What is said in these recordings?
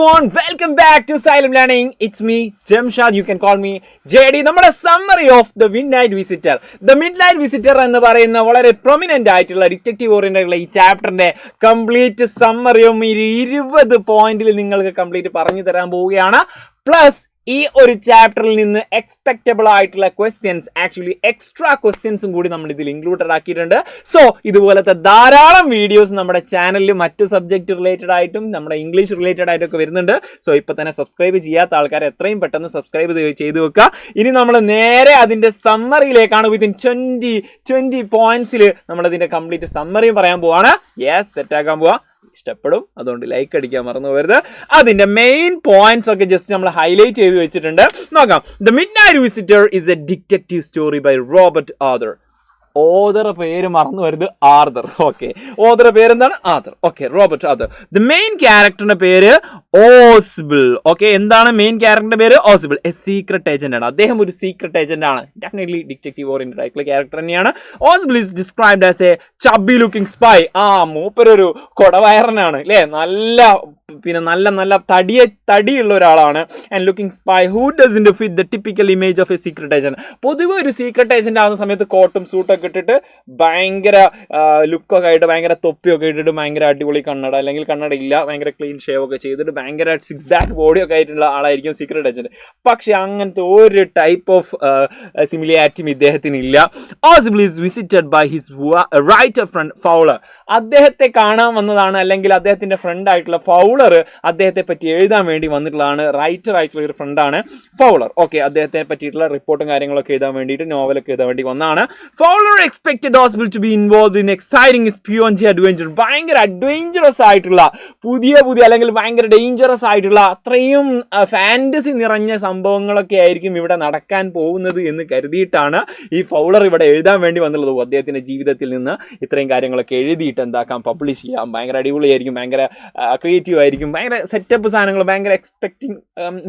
everyone, welcome back to Asylum Learning. It's me, Jamshad. You can call me JD. നമ്മുടെ summary of the Midnight Visitor. The Midnight Visitor എന്ന് പറയുന്ന വളരെ prominent ആയിട്ടുള്ള detective oriented ആയിട്ടുള്ള ഈ ചാപ്റ്ററിന്റെ complete സമ്മറിയും 20 പോയിന്റിൽ നിങ്ങൾക്ക് കംപ്ലീറ്റ് പറഞ്ഞു തരാൻ പോവുകയാണ്. പ്ലസ് ഈ ഒരു ചാപ്റ്ററിൽ നിന്ന് എക്സ്പെക്റ്റബിൾ ആയിട്ടുള്ള ക്വസ്റ്റ്യൻസ്, ആക്ച്വലി എക്സ്ട്രാ ക്വസ്റ്റ്യൻസും കൂടി നമ്മൾ ഇതിൽ ഇൻക്ലൂഡഡ് ആക്കിയിട്ടുണ്ട്. സോ ഇതുപോലത്തെ ധാരാളം വീഡിയോസ് നമ്മുടെ ചാനലിൽ മറ്റ് സബ്ജക്റ്റ് റിലേറ്റഡ് ആയിട്ടും നമ്മുടെ ഇംഗ്ലീഷ് റിലേറ്റഡ് ആയിട്ടും ഒക്കെ വരുന്നുണ്ട്. സോ ഇപ്പൊ തന്നെ സബ്സ്ക്രൈബ് ചെയ്യാത്ത ആൾക്കാർ എത്രയും പെട്ടെന്ന് സബ്സ്ക്രൈബ് ചെയ്ത് വെക്കുക. ഇനി നമ്മൾ നേരെ അതിന്റെ സമ്മറിയിലേക്കാണ്. വിത്തിൻ 20 പോയിന്റ്സിൽ നമ്മളതിന്റെ കംപ്ലീറ്റ് സമ്മറിയും പറയാൻ പോവാണ്. യെസ്, സെറ്റാക്കാൻ പോവാ. ഇഷ്ടപ്പെടും, അതുകൊണ്ട് ലൈക്ക് അടിക്കാൻ മറന്നു പോകരുത്. അതിന്റെ മെയിൻ പോയിന്റ്സ് ഒക്കെ ജസ്റ്റ് നമ്മൾ ഹൈലൈറ്റ് ചെയ്ത് വെച്ചിട്ടുണ്ട്. നോക്കാം. The midnight visitor is a detective story by Robert Arthur. Author പേര് മറന്നു വരുന്നത് ആർദർ. ഓക്കെ, ഓതർ പേരെന്താണ്? Arthur. Okay, Robert Arthur. The main ക്യാരക്ടറിന്റെ പേര് ഓസിബിൾ. ഓക്കെ, എന്താണ് മെയിൻ ക്യാരക്ടറിന്റെ പേര്? ഓസിബിൾ. എ സീക്രട്ട് ഏജന്റ് ആണ്. അദ്ദേഹം ഒരു സീക്രട്ട് ഏജന്റ് ആണ്. ഡെഫിനറ്റ്ലി ഡിറ്റക്റ്റീവ് ഓറിയന്റഡ് ആയിട്ടുള്ള ക്യാരക്ടർ തന്നെയാണ്. Ausable is described as a chubby looking spy. മൂപ്പരൊരു കൊടവയറനാണ് അല്ലേ, നല്ല തടിയുള്ള ഒരാളാണ്. And looking spy who doesn't fit the typical image of a secret agent. പൊതുവെ ഒരു സീക്രട്ട് ഏജന്റ് ആവുന്ന സമയത്ത് കോട്ടും സൂട്ടൊക്കെ ഇട്ടിട്ട് ഭയങ്കര ലുക്കൊക്കെ ആയിട്ട്, ഭയങ്കര തൊപ്പിയൊക്കെ ഇട്ടിട്ട്, ഭയങ്കര അടിപൊളി കണ്ണട, അല്ലെങ്കിൽ കണ്ണട ഇല്ല, ഭയങ്കര ക്ലീൻ ഷേവ് ഒക്കെ ചെയ്തിട്ട് ഭയങ്കര 6 pack ബോഡിയൊക്കെ ആയിട്ടുള്ള ആളായിരിക്കും സീക്രട്ട് ഏജന്റ്. പക്ഷെ അങ്ങനത്തെ ഒരു ടൈപ്പ് ഓഫ് സിമിലാരിറ്റിയും ഇദ്ദേഹത്തിന് ഇല്ല. Ausable is visited by his writer friend Fowler. അദ്ദേഹത്തെ കാണാൻ വന്നതാണ്, അല്ലെങ്കിൽ അദ്ദേഹത്തിന്റെ ഫ്രണ്ട് ആയിട്ടുള്ള ഫൗളർ അദ്ദേഹത്തെ പറ്റി എഴുതാൻ വേണ്ടി വന്നിട്ടുള്ളതാണ്. റൈറ്റർ ആയിട്ടുള്ള ഒരു ഫ്രണ്ടാണ് ഫൗളർ. ഓക്കെ, അദ്ദേഹത്തെ പറ്റിയിട്ടുള്ള റിപ്പോർട്ടും കാര്യങ്ങളൊക്കെ എഴുതാൻ വേണ്ടിയിട്ട്, നോവലൊക്കെ എഴുതാൻ വേണ്ടി വന്നതാണ്. Fowler expected Ausable to be involved in exciting സ്പിയോൺജി അഡ്വഞ്ചർ. ഭയങ്കര അഡ്വഞ്ചറസ് ആയിട്ടുള്ള പുതിയ അല്ലെങ്കിൽ ഭയങ്കര ഡേഞ്ചറസ് ആയിട്ടുള്ള അത്രയും ഫാന്റസി നിറഞ്ഞ സംഭവങ്ങളൊക്കെ ആയിരിക്കും ഇവിടെ നടക്കാൻ പോകുന്നത് എന്ന് കരുതിയിട്ടാണ് ഈ ഫൗളർ ഇവിടെ എഴുതാൻ വേണ്ടി വന്നുള്ളത്. അദ്ദേഹത്തിന്റെ ജീവിതത്തിൽ നിന്ന് ഇത്രയും കാര്യങ്ങളൊക്കെ എഴുതിയിട്ട് എന്താക്കാം, പബ്ലിഷ് ചെയ്യാം. ഭയങ്കര അടിപൊളിയായിരിക്കും, ഭയങ്കര ക്രിയേറ്റീവ് ആയിരിക്കും, ഭയങ്കര സെറ്റപ്പ് സാധനങ്ങൾ, ഭയങ്കര എക്സ്പെക്ടിങ്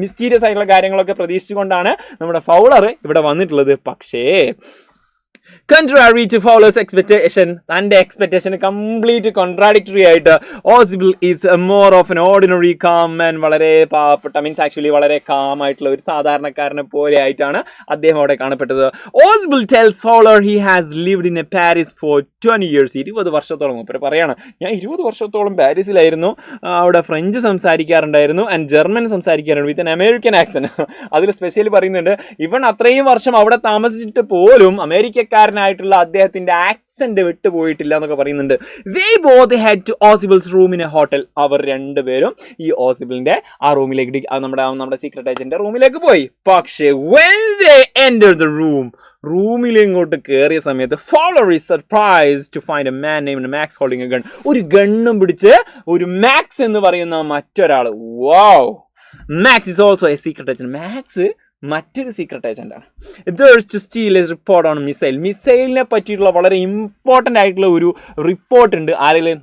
മിസ്റ്റീരിയസ് ആയിട്ടുള്ള കാര്യങ്ങളൊക്കെ പ്രതീക്ഷിച്ചുകൊണ്ടാണ് നമ്മുടെ ഫൗളർ ഇവിടെ വന്നിട്ടുള്ളത്. പക്ഷേ contrary to Fowler's expectation, and expectation completely contradictory ആയിട്ട് ഓസിബിൾ is more of an ordinary calm and വളരെ പാവപ്പെട്ട, മീൻസ് ആക്ച്വലി വളരെ കാം ആയിട്ടുള്ള ഒരു സാധാരണക്കാരനെ പോലെ ആയിട്ടാണ് അദ്ദേഹം അവിടെ കാണപ്പെട്ടത്. ഓസിബിൾ tells Fowler he has lived in Paris for 20 years. 20 വർഷത്തോളം മൂപ്പര് പറയാണ്, ഞാൻ 20 വർഷത്തോളം പാരീസിലായിരുന്നു, അവിടെ ഫ്രഞ്ച് സംസാരിക്കാറുണ്ടായിരുന്നു, ആൻഡ് ജർമ്മൻ സംസാരിക്കാറുണ്ട് വിത്ത് ആൻ അമേരിക്കൻ ആക്സെന്റ്. അതിൽ സ്പെഷ്യലി പറയുന്നുണ്ട്, ഇവൻ അത്രയും വർഷം അവിടെ താമസിച്ചിട്ട് പോലും അമേരിക്കക്കാരനായിട്ടുള്ള അദ്ദേഹത്തിന്റെ ആക്സെന്റ് വിട്ടുപോയിട്ടില്ല എന്നൊക്കെ പറയുന്നുണ്ട്. They both head to Osible's room in a hotel. അവർ രണ്ടുപേരും ഈ ഓസിബിളിന്റെ ആ റൂമിലേക്ക്, നമ്മുടെ സീക്രട്ട് ഏജന്റ് റൂമിലേക്ക് പോയി. പക്ഷേ when they enter the room, റൂമിൽ ഇങ്ങോട്ട് കയറിയ സമയത്ത് Fowler is surprised to find a man named Max holding a gun. ഒരു ഗണ്ണും പിടിച്ച് ഒരു മാക്സ് എന്ന് പറയുന്ന മറ്റൊരാള്. Wow! Max is also a secret agent. Max മറ്റൊരു സീക്രട്ട് ഏജന്റ് ആണ്. To steal a report on മിസൈലിനെ പറ്റിയിട്ടുള്ള വളരെ ഇമ്പോർട്ടൻ്റ് ആയിട്ടുള്ള ഒരു റിപ്പോർട്ട് ഉണ്ട്. ആരെങ്കിലും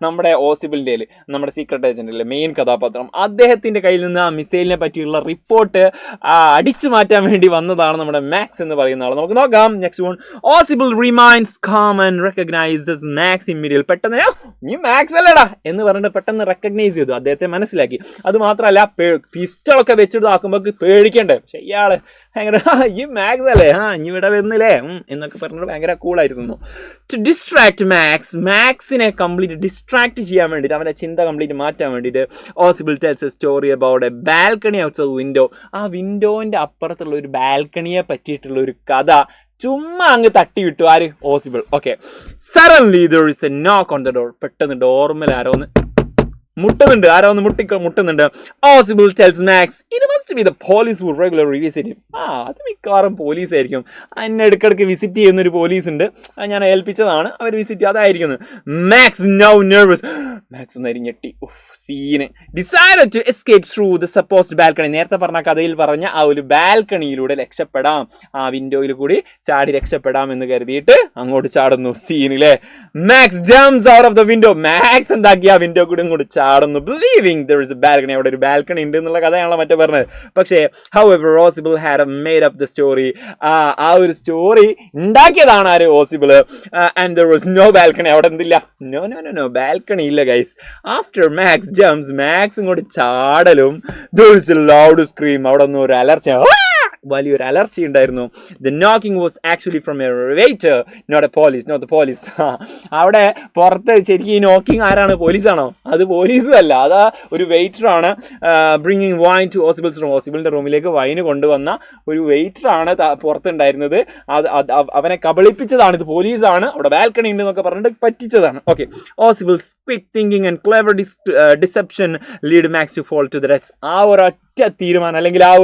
നമ്മുടെ ഓസിബിളിൻ്റെ, നമ്മുടെ സീക്രട്ട് ഏജന്റിലെ മെയിൻ കഥാപാത്രം, അദ്ദേഹത്തിന്റെ കയ്യിൽ നിന്ന് ആ മിസൈലിനെ പറ്റിയുള്ള റിപ്പോർട്ട് അടിച്ചു മാറ്റാൻ വേണ്ടി വന്നതാണ് നമ്മുടെ മാക്സ് എന്ന് പറയുന്ന ആൾ. നമുക്ക് നോക്കാം. Next one. Ausable reminds calm and recognizes Max immediate. പെട്ടെന്ന് നീ മാക്സ് അല്ലടാ എന്ന് പറഞ്ഞിട്ട് പെട്ടെന്ന് റെക്കഗ്നൈസ് ചെയ്തു, അദ്ദേഹത്തെ മനസ്സിലാക്കി. അത് മാത്രമല്ല, പിസ്റ്റളൊക്കെ വെച്ചിട്ട് ആക്കുമ്പോൾ പേടിക്കണ്ടേ, പക്ഷെ ഇയാള് ഭയങ്കര ഈ മാക്സ് അല്ലേ, ഇനി ഇവിടെ വരുന്നില്ലേ എന്നൊക്കെ പറഞ്ഞിട്ട് ഭയങ്കര കൂളായിരുന്നു. ടു ഡിസ്ട്രാക്ട് മാക്സിനെ കംപ്ലീറ്റ് ഡിസ്ട്രാക്ട് ചെയ്യാൻ വേണ്ടിയിട്ട്, അവൻ്റെ ചിന്ത കംപ്ലീറ്റ് മാറ്റാൻ വേണ്ടിയിട്ട് Ausable tells a story about a balcony outside window. ആ വിൻഡോന്റെ അപ്പുറത്തുള്ള ഒരു ബാൽക്കണിയെ പറ്റിയിട്ടുള്ള ഒരു കഥ ചുമ്മാ അങ്ങ് തട്ടിവിട്ടു. ആര്? Ausable. Okay. Suddenly there is a knock on the door. പെട്ടെന്ന് ഡോർമൽ ആരോ ഒന്ന് മുട്ടുന്നുണ്ട്. ഓസിബിൾ tells Max it must be the police who regularly visit him. അത് മിക്കവാറും പോലീസ് ആയിരിക്കും, എന്നെ ഇടയ്ക്കിടയ്ക്ക് വിസിറ്റ് ചെയ്യുന്നൊരു പോലീസ് ഉണ്ട്, ഞാൻ ഏൽപ്പിച്ചതാണ്, അവർ വിസിറ്റ് അതായിരിക്കുന്നു. Max now nervous. മാക്സ് ഒന്ന് ഞെട്ടി. Scene. Decide to escape through the supposed balcony. നേരത്തെ പറഞ്ഞ കഥയിൽ പറഞ്ഞ ആ ഒരു ബാൽക്കണിയിലൂടെ രക്ഷപ്പെടാം, ആ വിൻഡോയിൽ കൂടി ചാടി രക്ഷപ്പെടാം എന്ന് കരുതിയിട്ട് അങ്ങോട്ട് ചാടുന്നു. സീനിലെ Max jumps out of the window. Max എന്താക്കി ആ വിൻഡോ കൂടി ഇങ്ങോട്ട് ചാടുന്നു, believing there is a balcony, അവിടെ ഒരു ബാൽക്കണി ഉണ്ട് എന്നുള്ള കഥയാണല്ലോ മറ്റേ പറഞ്ഞത്. പക്ഷേ however Ozibil had made up the story, ആ ഒരു സ്റ്റോറി ഉണ്ടാക്കിയതാണ് ആര്, ഓസിബിൾ. and there was no balcony, അവിടെ എന്തില്ല, no ബാൽക്കണി ഇല്ല guys. After Max jumps, Max ഇങ്ങോട്ട് ചാടലും there is a loud scream, അവിടെ ഒന്നും ഒരു അലർച്ച, വലിയൊരു അലർച്ച ഉണ്ടായിരുന്നു. The knocking was actually from a waiter, not the police. അവിടെ പുറത്ത് ശരിക്കും ഈ നോക്കിംഗ് ആരാണ്, പോലീസാണോ? അത് പോലീസും അല്ല, അത് ഒരു വെയിറ്ററാണ്. ബ്രിങ്ങിങ് വൈൻ ടു ഓസിബിൾസ് റൂം, ഓസിബിളിൻ്റെ റൂമിലേക്ക് വൈന് കൊണ്ടുവന്ന ഒരു വെയിറ്ററാണ് പുറത്തുണ്ടായിരുന്നത്. അവനെ കബളിപ്പിച്ചതാണ്, ഇത് പോലീസാണ്, അവിടെ ബാൽക്കണി ഉണ്ട് എന്നൊക്കെ പറഞ്ഞിട്ട് പറ്റിച്ചതാണ്. Okay, Ausable's quick thinking and clever deception lead Max to fall to the death. ആ ഒരു തീരുമാനം, അല്ലെങ്കിൽ ആ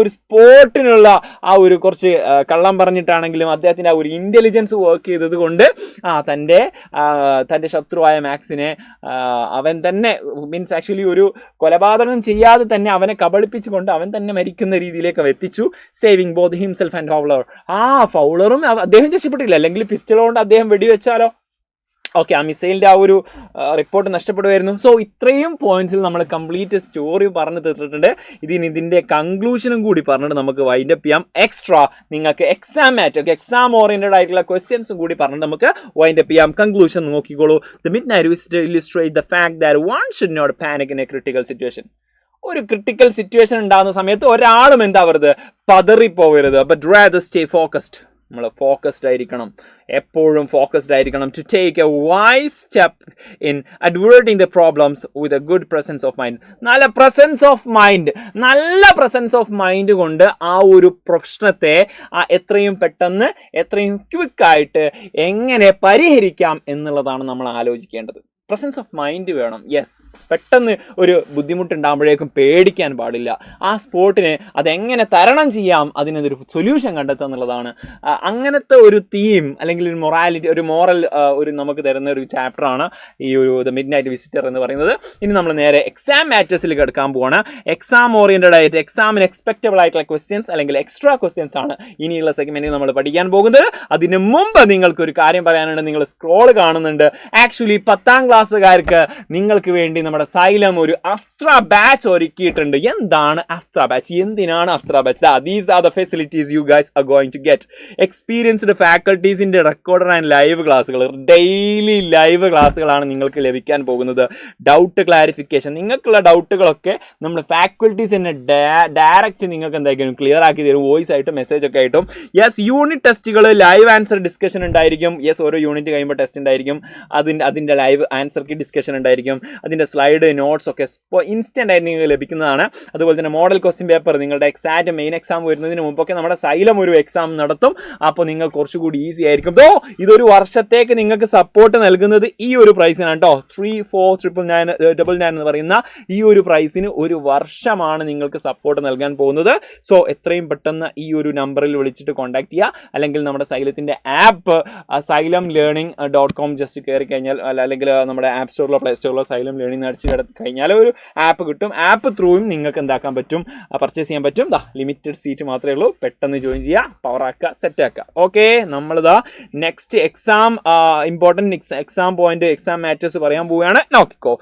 ഒരു സ്പോർട്ടിനുള്ള ആ ഒരു കുറച്ച് കള്ളം പറഞ്ഞിട്ടാണെങ്കിലും അദ്ദേഹത്തിൻ്റെ ആ ഒരു ഇൻ്റലിജൻസ് വർക്ക് ചെയ്തത് കൊണ്ട് തൻ്റെ ശത്രുവായ മാക്സിനെ അവൻ തന്നെ മീൻസ് ആക്ച്വലി ഒരു കൊലപാതകം ചെയ്യാതെ തന്നെ അവനെ കബളിപ്പിച്ചുകൊണ്ട് അവൻ തന്നെ മരിക്കുന്ന രീതിയിലേക്ക് എത്തിച്ചു. Saving both himself and Fowler. ഫൗളറും അദ്ദേഹം രക്ഷപ്പെട്ടില്ല, അല്ലെങ്കിൽ പിസ്റ്റൾ കൊണ്ട് അദ്ദേഹം വെടിവെച്ചാലോ. ഓക്കെ, ആ മിസൈലിൻ്റെ ആ ഒരു റിപ്പോർട്ട് നഷ്ടപ്പെടുമായിരുന്നു. സോ ഇത്രയും പോയിന്റ്സിൽ നമ്മൾ കംപ്ലീറ്റ് സ്റ്റോറി പറഞ്ഞു തീർത്തിട്ടുണ്ട്. ഇതിൻ്റെ കൺക്ലൂഷനും കൂടി പറഞ്ഞിട്ട് നമുക്ക് വൈൻഡ് അപ്പ് ചെയ്യാം. എക്സ്ട്രാ നിങ്ങൾക്ക് എക്സാം ഓറിയന്റഡ് ആയിട്ടുള്ള ക്വസ്റ്റ്യൻസും കൂടി പറഞ്ഞിട്ട് നമുക്ക് വൈൻഡ് അപ്പ് ചെയ്യാം. കൺക്ലൂഷൻ നോക്കിക്കോളൂ. The midnight visitor illustrate the fact that one should not panic in a critical situation. ഒരു ക്രിട്ടിക്കൽ സിറ്റുവേഷൻ ഉണ്ടാകുന്ന സമയത്ത് ഒരാളും എന്താവരുത്, പതറിപ്പോവരുത്. But rather stay focused. നമ്മൾ ഫോക്കസ്ഡ് ആയിരിക്കണം, എപ്പോഴും ഫോക്കസ്ഡ് ആയിരിക്കണം. To take a wise step in adverting the problems with a good presence of mind. നല്ല പ്രസൻസ് ഓഫ് മൈൻഡ് കൊണ്ട് ആ ഒരു പ്രശ്നത്തെ എത്രയും പെട്ടെന്ന് എത്രയും ക്വിക്കായിട്ട് എങ്ങനെ പരിഹരിക്കാം എന്നുള്ളതാണ് നമ്മൾ ആലോചിക്കേണ്ടത്. പ്രസൻസ് ഓഫ് മൈൻഡ് വേണം. യെസ്, പെട്ടെന്ന് ഒരു ബുദ്ധിമുട്ടുണ്ടാകുമ്പോഴേക്കും പേടിക്കാൻ പാടില്ല. ആ സ്പോട്ടിനെ അതെങ്ങനെ തരണം ചെയ്യാം, അതിനൊരു സൊല്യൂഷൻ കണ്ടെത്തുക എന്നുള്ളതാണ്. അങ്ങനത്തെ ഒരു തീം അല്ലെങ്കിൽ ഒരു മൊറാലിറ്റി, ഒരു മോറൽ ഒരു നമുക്ക് തരുന്ന ഒരു ചാപ്റ്ററാണ് ഈ ഒരു ദ മിഡ് നൈറ്റ് വിസിറ്റർ എന്ന് പറയുന്നത്. ഇനി നമ്മൾ നേരെ എക്സാം മാറ്റേഴ്സിൽ കിടക്കാൻ പോവാണ്. എക്സാം ഓറിയന്റഡ് ആയിട്ട് എക്സാമിന് എക്സ്പെക്റ്റബിൾ ആയിട്ടുള്ള ക്വസ്റ്റ്യൻസ് അല്ലെങ്കിൽ എക്സ്ട്രാ ക്വസ്റ്റ്യൻസ് ആണ് ഇനിയുള്ള സെഗ്മെന്റിൽ നമ്മൾ പഠിക്കാൻ പോകുന്നത്. അതിന് മുമ്പ് നിങ്ങൾക്കൊരു കാര്യം പറയാനുണ്ട്. നിങ്ങൾ സ്ക്രോൾ കാണുന്നുണ്ട്. ആക്ച്വലി 10ാം ക്ലാസ്സുകാർക്ക് നിങ്ങൾക്ക് വേണ്ടി നമ്മുടെ സൈലം ഒരു അസ്ത്ര ബാച്ച് ഒരുക്കിയിട്ടുണ്ട്. എന്താണ് അസ്ത്ര ബാച്ച്? എന്തിനാണ് Astra batch? These are the facilities you guys are going to get. Experienced ഫാക്കൽറ്റീസിന്റെ റെക്കോർഡഡ് ആൻഡ് ലൈവ് ക്ലാസ്സുകൾ, ഡെയിലി ലൈവ് ക്ലാസ്സുകളാണ് നിങ്ങൾക്ക് ലഭിക്കാൻ പോകുന്നത്. ഡൗട്ട് ക്ലാരിഫിക്കേഷൻ, നിങ്ങൾക്കുള്ള ഡൗട്ടുകളൊക്കെ നമ്മൾ ഫാക്കൽറ്റീസ് തന്നെ ഡയറക്റ്റ് നിങ്ങൾക്ക് എന്തായിരിക്കും ക്ലിയർ ആക്കി തരും, വോയിസ് ആയിട്ടും മെസ്സേജ് ഒക്കെ ആയിട്ടും. യെസ്, യൂണിറ്റ് ടെസ്റ്റുകൾ, ലൈവ് ആൻസർ ഡിസ്കഷൻ ഉണ്ടായിരിക്കും. യെസ്, ഓരോ യൂണിറ്റ് കഴിയുമ്പോൾ ടെസ്റ്റ് ഉണ്ടായിരിക്കും. അതിൻ്റെ ലൈവ് ആൻസർക്ക് ഡിസ്കഷൻ ഉണ്ടായിരിക്കും. അതിൻ്റെ സ്ലൈഡ്, നോട്ട്സ് ഒക്കെ ഇൻസ്റ്റൻ്റ് ആയിട്ട് നിങ്ങൾക്ക് ലഭിക്കുന്നതാണ്. അതുപോലെ തന്നെ മോഡൽ ക്വസ്റ്റ്യൻ പേപ്പർ, നിങ്ങളുടെ മെയിൻ എക്സാം വരുന്നതിന് മുമ്പൊക്കെ നമ്മുടെ സൈലം ഒരു എക്സാം നടത്തും. അപ്പോൾ നിങ്ങൾ കുറച്ചുകൂടി ഈസി ആയിരിക്കും. ഇതൊരു വർഷത്തേക്ക് നിങ്ങൾക്ക് സപ്പോർട്ട് നൽകുന്നത് ഈ ഒരു പ്രൈസിനാണ് കേട്ടോ. 349999 എന്ന് പറയുന്ന ഈ ഒരു പ്രൈസിന് ഒരു വർഷമാണ് നിങ്ങൾക്ക് സപ്പോർട്ട് നൽകാൻ പോകുന്നത്. സോ എത്രയും പെട്ടെന്ന് ഈ ഒരു നമ്പറിൽ വിളിച്ചിട്ട് കോൺടാക്ട് ചെയ്യുക. അല്ലെങ്കിൽ നമ്മുടെ സൈലത്തിൻ്റെ ആപ്പ് asylumlearning.com ജസ്റ്റ് കയറി കഴിഞ്ഞാൽ, അല്ലെങ്കിൽ നമ്മുടെ ആപ്പ് സ്റ്റോറിലോ പ്ലേ സ്റ്റോറിലോ സൈലം ലേണിംഗ് അടിച്ച് കഴിഞ്ഞാൽ ഒരു ആപ്പ് കിട്ടും. ആപ്പ് ത്രൂവും നിങ്ങൾക്ക് എന്താക്കാൻ പറ്റും, പർച്ചേസ് ചെയ്യാൻ പറ്റും. ലിമിറ്റഡ് സീറ്റ് മാത്രമേ ഉള്ളൂ. പെട്ടെന്ന് ജോയിൻ ചെയ്യുക, പവറാക്കുക, സെറ്റാക്കുക. ഓക്കെ, നമ്മളിതാ next exam important exam point, exam matters പറയാൻ പോവുകയാണ്. നോക്കിക്കോ.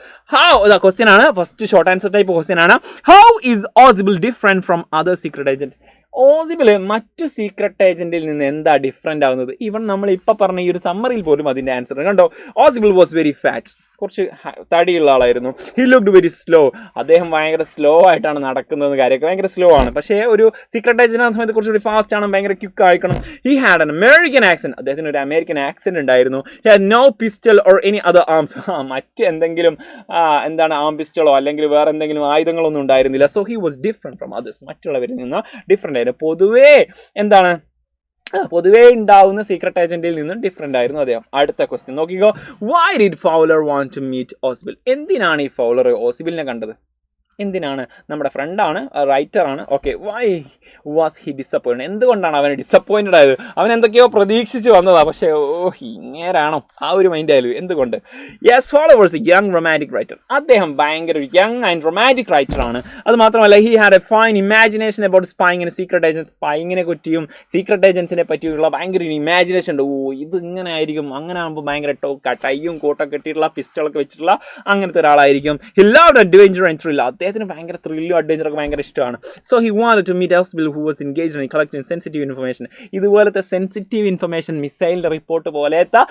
ക്വസ്റ്റ്യൻ ആണ്, first short answer type question ആണ്. How is Ausable different from other secret agent? Ausable മറ്റു സീക്രട്ട് ഏജന്റിൽ നിന്ന് എന്താ ഡിഫറെൻ്റ് ആവുന്നത്? ഈവൻ നമ്മൾ ഇപ്പം പറഞ്ഞ ഈ ഒരു സമ്മറിയിൽ പോലും അതിൻ്റെ ആൻസർ കണ്ടോ. ഓസിബിൾ വാസ് വെരി ഫാറ്റ്, കുറച്ച് തടിയുള്ള ആളായിരുന്നു. ഹി ലുക്ക്ഡ് വെരി സ്ലോ, അദ്ദേഹം ഭയങ്കര സ്ലോ ആയിട്ടാണ് നടക്കുന്നത്, കാര്യമൊക്കെ ഭയങ്കര സ്ലോ ആണ്. പക്ഷേ ഒരു സീക്രട്ട് ഏജന്റ് ആകുന്ന സമയത്ത് കുറച്ചുകൂടി ഫാസ്റ്റ് ആണ്, ഭയങ്കര ക്വിക്ക് ആയിക്കണം. He had an American accent, അദ്ദേഹത്തിന് ഒരു അമേരിക്കൻ ആക്സെന്റ് ഉണ്ടായിരുന്നു. He had no pistol or any other arms, മറ്റെന്തെങ്കിലും ആം പിസ്റ്റളോ അല്ലെങ്കിൽ വേറെ എന്തെങ്കിലും ആയുധങ്ങളൊന്നും ഉണ്ടായിരുന്നില്ല. So he was different from others, മറ്റുള്ളവരിൽ നിന്ന് ഡിഫറെൻ്റ് ആയിരുന്നു. പൊതുവേ ഉണ്ടാവുന്ന സീക്രട്ട് ഏജന്റിൽ നിന്നും ഡിഫറെൻ്റ് ആയിരുന്നു അദ്ദേഹം. അടുത്ത ക്വസ്റ്റ്യൻ നോക്കിക്കോ. Why did Fowler want to meet Ausable? എന്തിനാണ് ഈ ഫൗളർ ഓസിബിളിനെ കണ്ടത്? എന്തിനാണ്? നമ്മുടെ ഫ്രണ്ടാണ്, റൈറ്ററാണ്. Okay, why was he disappointed? എന്തുകൊണ്ടാണ് അവൻ ഡിസപ്പോയിൻറ്റഡ് ആയത്? അവൻ എന്തൊക്കെയോ പ്രതീക്ഷിച്ച് വന്നതാണ്, പക്ഷേ ഇങ്ങേരാണോ ആ ഒരു മൈൻഡ് ആയാലും എന്തുകൊണ്ട്? Yes, followers young romantic writer. അദ്ദേഹം ഭയങ്കര ഒരു യങ് ആൻഡ് റൊമാൻറ്റിക് റൈറ്ററാണ്. അത് മാത്രമല്ല, he had a fine imagination about സ്പൈങ്ങിന്, സീക്രട്ട് ഏജൻസ്, സ്പൈങ്ങിനെ പറ്റിയും സീക്രട്ട് ഏജൻസിനെ പറ്റിയുള്ള ഭയങ്കര ഒരു ഇമാജിനേഷൻ ഉണ്ട്. ഇത് ഇങ്ങനെ ആയിരിക്കും, അങ്ങനെ ആകുമ്പോൾ ഭയങ്കര ടൈയും കോട്ടൊക്കെ കെട്ടിയിട്ടുള്ള പിസ്റ്റളൊക്കെ വെച്ചിട്ടുള്ള അങ്ങനത്തെ ഒരാളായിരിക്കും. He loved adventure and thrill. അദ്ദേഹത്തിന് ഭയങ്കര ത്രില്ലും അഡ്വഞ്ചറൊക്കെ ഭയങ്കര ഇഷ്ടമാണ്. So he wanted to meet hospital who was engaged in collecting sensitive information. ഇതുപോലത്തെ സെൻസിറ്റീവ് ഇൻഫർമേഷൻ, മിസൈലിൻ്റെ റിപ്പോർട്ട് പോലത്തെ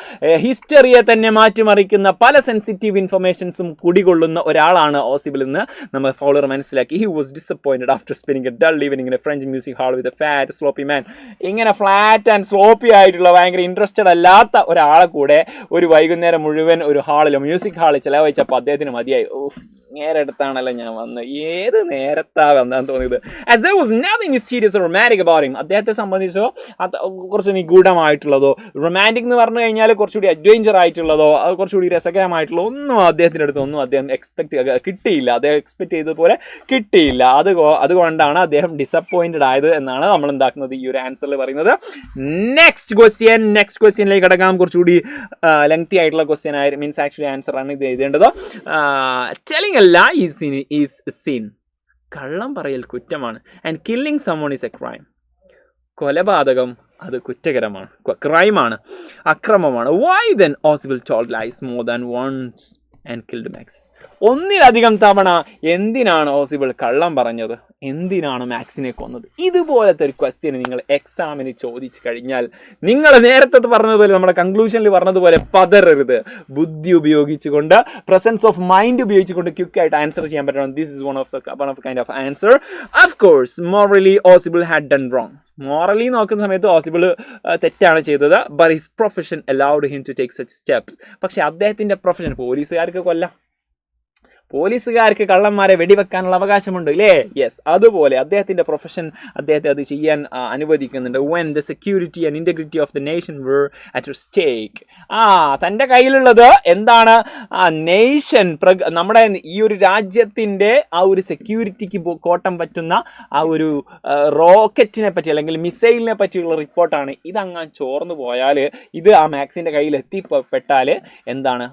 ഹിസ്റ്ററിയെ തന്നെ മാറ്റിമറിക്കുന്ന പല സെൻസിറ്റീവ് ഇൻഫർമേഷൻസും കുടികൊള്ളുന്ന ഒരാളാണ് ഓസിബിൾ എന്ന് നമ്മൾ ഫോളോവർ മനസ്സിലാക്കി. He was disappointed after spending a dull evening in a French music hall with a fat sloppy man. ഇങ്ങനെ ഫ്ലാറ്റ് ആൻഡ് സ്ലോപ്പി ആയിട്ടുള്ള ഭയങ്കര ഇൻട്രസ്റ്റഡ് അല്ലാത്ത ഒരാളെ കൂടെ ഒരു വൈകുന്നേരം മുഴുവൻ ഒരു ഹാളിൽ, മ്യൂസിക് ഹാളിൽ ചിലവഴിച്ചപ്പോൾ അദ്ദേഹത്തിന് മതിയായി. നേരെ അടുത്താണല്ലോ ഞാൻ വന്നത്, ഏത് നേരത്താ വന്നതെന്ന് തോന്നിയത്. As there was nothing mysterious or romantic about him. അദ്ദേഹത്തെ സംബന്ധിച്ചോ അത് കുറച്ച് നിഗൂഢമായിട്ടുള്ളതോ, റൊമാൻറ്റിക് എന്ന് പറഞ്ഞു കഴിഞ്ഞാൽ കുറച്ചുകൂടി അഡ്വഞ്ചർ ആയിട്ടുള്ളതോ, അത് കുറച്ചുകൂടി രസകരമായിട്ടുള്ള ഒന്നും അദ്ദേഹത്തിൻ്റെ അടുത്തൊന്നും അദ്ദേഹം കിട്ടിയില്ല. അദ്ദേഹം എക്സ്പെക്ട് ചെയ്തതുപോലെ കിട്ടിയില്ല. അതുകൊണ്ടാണ് അദ്ദേഹം ഡിസപ്പോയിൻറ്റഡ് ആയത് എന്നാണ് നമ്മൾ എന്താക്കുന്നത് ഈ ഒരു ആൻസറിൽ പറയുന്നത്. നെക്സ്റ്റ് ക്വസ്റ്റ്യനിലേക്ക് കടക്കാം. കുറച്ചുകൂടി ലെങ്തി ആയിട്ടുള്ള ക്വസ്റ്റ്യൻ ആയി, മീൻസ് ആക്ച്വലി ആൻസർ ആണ് ഇത് എഴുതേണ്ടത്. Telling a lie is sin. കള്ളം പറയൽ കുറ്റമാണ്. And killing someone is a crime. കൊലപാതകം അത് കുറ്റകരമാണ്, ക്രൈമാണ്, അക്രമമാണ്. Why then Ausable told lies more than once and killed Max. ഒന്നിലധികം തവണ എന്തിനാണ് ഓസിബിൾ കള്ളം പറഞ്ഞത്? എന്തിനാണ് മാക്സിനെ കൊന്നത്? ഇതുപോലത്തെ ഒരു ക്വസ്റ്റ്യൻ നിങ്ങൾ എക്സാമിന് ചോദിച്ചു കഴിഞ്ഞാൽ നിങ്ങൾ നേരത്തെ പറഞ്ഞതുപോലെ, നമ്മുടെ കൺക്ലൂഷനിൽ പറഞ്ഞതുപോലെ പതറരുത്. ബുദ്ധി ഉപയോഗിച്ചുകൊണ്ട്, പ്രസൻസ് ഓഫ് മൈൻഡ് ഉപയോഗിച്ചുകൊണ്ട് ക്വിക്കായിട്ട് ആൻസർ ചെയ്യാൻ പറ്റണം. This is one of kind of answer. Of course morally Ausable had done wrong. Morally നോക്കുന്ന സമയത്ത് ഓസിബിൾ തെറ്റാണ് ചെയ്തത്. But his profession allowed him to take such steps. പക്ഷേ അദ്ദേഹത്തിൻ്റെ പ്രൊഫഷൻ, പോലീസുകാർക്ക് കൊല്ലാം, പോലീസുകാർക്ക് കള്ളന്മാരെ വെടിവെക്കാനുള്ള അവകാശമുണ്ട് ഇല്ലേ? യെസ്, അതുപോലെ അദ്ദേഹത്തിൻ്റെ പ്രൊഫഷൻ അദ്ദേഹത്തെ അത് ചെയ്യാൻ അനുവദിക്കുന്നുണ്ട്. When the security and integrity of the nation were at stake. തൻ്റെ കയ്യിലുള്ളത് എന്താണ്? നേഷൻ, നമ്മുടെ ഈ ഒരു രാജ്യത്തിൻ്റെ ആ ഒരു സെക്യൂരിറ്റിക്ക് കോട്ടം പറ്റുന്ന ആ ഒരു റോക്കറ്റിനെ പറ്റി അല്ലെങ്കിൽ മിസൈലിനെ പറ്റിയുള്ള റിപ്പോർട്ടാണ്. ഇതങ്ങ് ചോർന്നു പോയാൽ, ഇത് ആ മാക്സിൻ്റെ കയ്യിൽ എത്തിപ്പെട്ടാൽ എന്താണ്?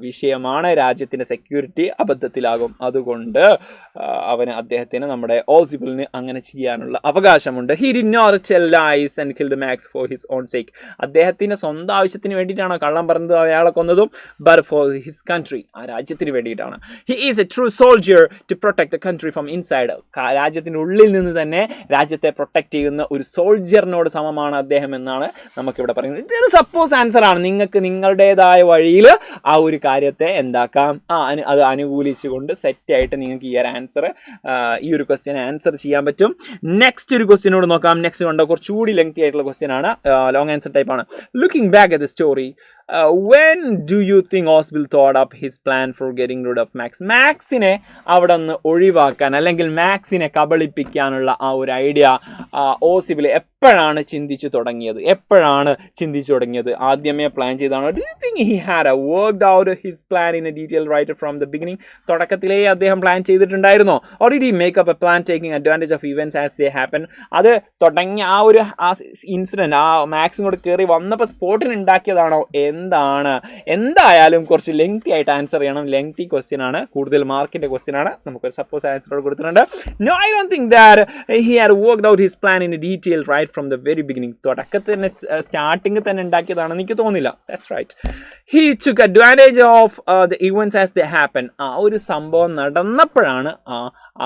വിഷയമാണ്. രാജ്യത്തിൻ്റെ സെക്യൂരിറ്റി അബദ്ധത്തിലാകും. അതുകൊണ്ട് അദ്ദേഹത്തിന്, നമ്മുടെ ഓസിബിളിന് അങ്ങനെ ചെയ്യാനുള്ള അവകാശമുണ്ട്. He did not tell lies and killed Max for his own sake. അദ്ദേഹത്തിന് സ്വന്തം ആവശ്യത്തിന് വേണ്ടിയിട്ടാണോ കള്ളം പറഞ്ഞത്, അയാളെ കൊന്നതും? ബട്ട് ഫോർ ഹിസ് കൺട്രി, ആ രാജ്യത്തിന് വേണ്ടിയിട്ടാണ്. He is a true soldier to protect the country from inside. രാജ്യത്തിൻ്റെ ഉള്ളിൽ നിന്ന് തന്നെ രാജ്യത്തെ പ്രൊട്ടക്ട് ചെയ്യുന്ന ഒരു സോൾജിയറിനോട് സമമാണ് അദ്ദേഹം എന്നാണ് നമുക്കിവിടെ പറയുന്നത്. ഇതൊരു സപ്പോസ് ആൻസർ ആണ്. നിങ്ങൾക്ക് നിങ്ങളുടേതായ വഴിയിൽ ആ ഒരു കാര്യത്തെ എന്താക്കാം, അത് അനുകൂലിച്ചുകൊണ്ട് സെറ്റായിട്ട് നിങ്ങൾക്ക് ഈ ഒരു ആൻസർ, ഈ ഒരു ക്വസ്റ്റ്യൻ ആൻസർ ചെയ്യാൻ പറ്റും. നെക്സ്റ്റ് ഒരു ക്വസ്റ്റ്യനോട് നോക്കാം. നെക്സ്റ്റ് കണ്ടോ, കുറച്ചുകൂടി ലെങ്തി ആയിട്ടുള്ള ക്വസ്റ്റ്യൻ ആണ്, ലോങ് ആൻസർ ടൈപ്പ് ആണ്. Looking back at the story, when do you think Oswald thought up his plan for getting rid of Max? മാക്സിനെ അവിടെ നിന്ന് ഒഴിവാക്കാൻ അല്ലെങ്കിൽ മാക്സിനെ കബളിപ്പിക്കാനുള്ള ആ ഒരു ഐഡിയ ഓസിബിൾ എപ്പോഴാണ് ചിന്തിച്ചു തുടങ്ങിയത്? ആദ്യമേ plan ചെയ്താണോ? Do you think he had worked out his plan in a detail right from the beginning? തുടക്കത്തിലേ അദ്ദേഹം plan ചെയ്തിട്ടുണ്ടായിരുന്നോ? Or did he make up a plan taking advantage of events as they happen? അത് തുടങ്ങിയ ആ ഒരു incident, ആ മാക്സിനോട് കയറി വന്നപ്പോൾ സ്പോട്ടിന് ഉണ്ടാക്കിയതാണോ? എന്തായാലും കുറച്ച് ലെങ്തി ആയിട്ട് ആൻസർ ചെയ്യണം. ലെങ്തി ക്വസ്റ്റ്യൻ ആണ്, കൂടുതൽ മാർക്കിന്റെ ക്വസ്റ്റ്യൻ ആണ്. നമുക്കൊരു സപ്പോസ് ആൻസറോട് കൊടുത്തിട്ടുണ്ട്. No, I don't think that he had worked out his plan in detail right from the very beginning. തുടക്കത്തിൽ തന്നെ, സ്റ്റാർട്ടിങ് തന്നെ ഉണ്ടാക്കിയതാണെന്ന് എനിക്ക് തോന്നില്ല. That's right. He took advantage of the events as they happen. ആ ഒരു സംഭവം നടന്നപ്പോഴാണ്,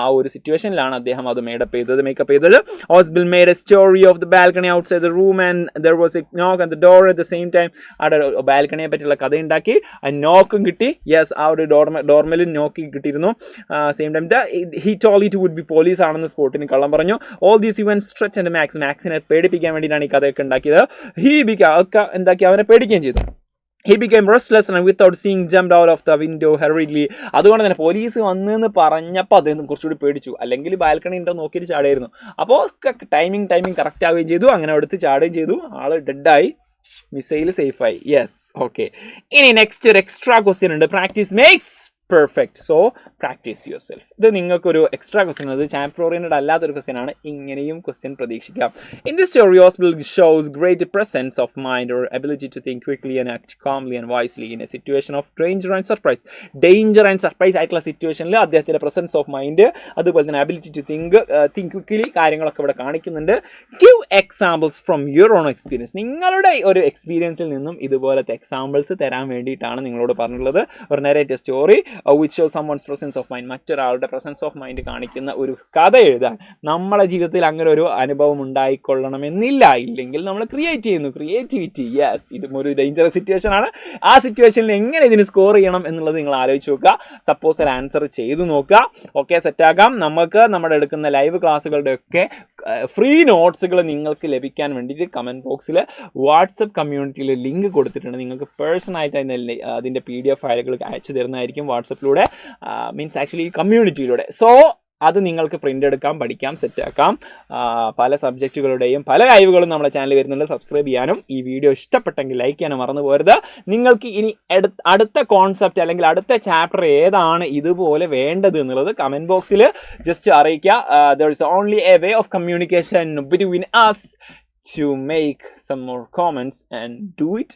ആ ഒരു സിറ്റുവേഷനിലാണ് അദ്ദേഹം അത് മേക്കപ്പ് ചെയ്തത്. Ausable made a story of the balcony outside the room and there was a knock at the door at the same time. അവിടെ ബാൽക്കണിയെ പറ്റിയുള്ള കഥ ഉണ്ടാക്കി, ആ നോക്കും കിട്ടി. യെസ്, ആ ഒരു ഡോർമെലും നോക്കി കിട്ടിയിരുന്നു. Same time he told it would be police ആണെന്ന് സ്പോട്ടിന് കള്ളം പറഞ്ഞു. All these events stretch and മാക്സിനെ പേടിപ്പിക്കാൻ വേണ്ടിയിട്ടാണ് ഈ കഥയൊക്കെ ഉണ്ടാക്കിയത്. അവനെ പേടിക്കുകയും ചെയ്തു. He became restless and without seeing jumped out of the window hurriedly. അതുകൊണ്ട് തന്നെ പോലീസ് വന്നെന്ന് പറഞ്ഞപ്പോൾ അദ്ദേഹം കുറച്ചുകൂടി പേടിച്ചു. അല്ലെങ്കിൽ ബാൽക്കണി ഉണ്ടോ നോക്കിയിട്ട് ചാടായിരുന്നു. അപ്പോൾ ടൈമിംഗ് കറക്റ്റ് ആവുകയും ചെയ്തു. അങ്ങനെ അടുത്ത് ചാടുകയും ചെയ്തു. ആള് ഡെഡായി, മിസൈൽ സേഫായി. Yes, okay. ഇനി നെക്സ്റ്റ് ഒരു എക്സ്ട്രാ ക്വസ്റ്റ്യൻ ഉണ്ട്. Practice makes perfect. So practice yourself. ഇത് നിങ്ങൾക്കൊരു എക്സ്ട്രാ ക്വസ്റ്റ്യൻ, അത് ചാപ്റ്റർ ഓറിയൻറ്റഡ് അല്ലാത്തൊരു ക്വസ്റ്റ്യൻ ആണ്. ഇങ്ങനെയും ക്വസ്റ്റ്യൻ പ്രതീക്ഷിക്കാം. In this story hospital shows great presence of mind or ability to think quickly and act calmly and wisely in a situation of danger and surprise. Danger and surprise ആയിട്ടുള്ള സിറ്റുവേഷനിൽ അദ്ദേഹത്തിൻ്റെ presence of mind, അതുപോലെ തന്നെ ability to think quickly, കാര്യങ്ങളൊക്കെ ഇവിടെ കാണിക്കുന്നുണ്ട്. Give examples from your own experience. നിങ്ങളുടെ ഒരു എക്സ്പീരിയൻസിൽ നിന്നും ഇതുപോലത്തെ എക്സാമ്പിൾസ് തരാൻ വേണ്ടിയിട്ടാണ് നിങ്ങളോട് പറഞ്ഞിട്ടുള്ളത്. ഒരു narrative story which shows someone's presence of mind. മറ്റൊരാളുടെ പ്രസൻസ് ഓഫ് മൈൻഡ് കാണിക്കുന്ന ഒരു കഥ എഴുതാൻ നമ്മുടെ ജീവിതത്തിൽ അങ്ങനെ ഒരു അനുഭവം ഉണ്ടായിക്കൊള്ളണമെന്നില്ല. ഇല്ലെങ്കിൽ നമ്മൾ ക്രിയേറ്റ് ചെയ്യുന്നു. ക്രിയേറ്റിവിറ്റി, യെസ്, ഇതും ഒരു ഡേഞ്ചറസ് സിറ്റുവേഷൻ ആണ്. ആ സിറ്റുവേഷനിൽ എങ്ങനെ ഇതിന് സ്കോർ ചെയ്യണം എന്നുള്ളത് നിങ്ങൾ ആലോചിച്ച് നോക്കുക. സപ്പോസ് ഒരു ആൻസർ ചെയ്തു നോക്കുക. ഓക്കെ, സെറ്റാക്കാം. നമുക്ക് നമ്മുടെ എടുക്കുന്ന ലൈവ് ക്ലാസ്സുകളുടെ ഒക്കെ ഫ്രീ നോട്ട്സുകൾ നിങ്ങൾക്ക് ലഭിക്കാൻ വേണ്ടിയിട്ട് കമൻറ്റ് ബോക്സിൽ വാട്സപ്പ് കമ്മ്യൂണിറ്റിയിൽ ലിങ്ക് കൊടുത്തിട്ടുണ്ട്. നിങ്ങൾക്ക് പേഴ്സണലായിട്ട് അതിൻ്റെ PDF ഫയലുകൾ അയച്ചു തരുന്നതായിരിക്കും വാട്സപ്പിലൂടെ, മീൻസ് ആക്ച്വലി കമ്മ്യൂണിറ്റിയിലൂടെ. സോ അത് നിങ്ങൾക്ക് പ്രിൻ്റ് എടുക്കാം, പഠിക്കാം, സെറ്റാക്കാം. പല സബ്ജക്റ്റുകളുടെയും പല ലൈവുകളും നമ്മുടെ ചാനലിൽ വരുന്നുണ്ട്. സബ്സ്ക്രൈബ് ചെയ്യാനും ഈ വീഡിയോ ഇഷ്ടപ്പെട്ടെങ്കിൽ ലൈക്ക് ചെയ്യാനും മറന്നു പോരുത്. നിങ്ങൾക്ക് ഇനി അടുത്ത കോൺസെപ്റ്റ് അല്ലെങ്കിൽ അടുത്ത ചാപ്റ്റർ ഏതാണ് ഇതുപോലെ വേണ്ടത് എന്നുള്ളത് കമൻറ്റ് ബോക്സിൽ ജസ്റ്റ് അറിയിക്കുക. There is only a way of communication between us to make some more comments and do it,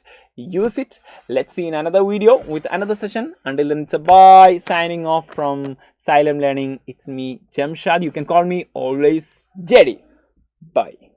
use it. Let's see in another video with another session. Until then, it's a bye, signing off from Xylem Learning. It's me, Jamshad. You can call me always Jerry. Bye.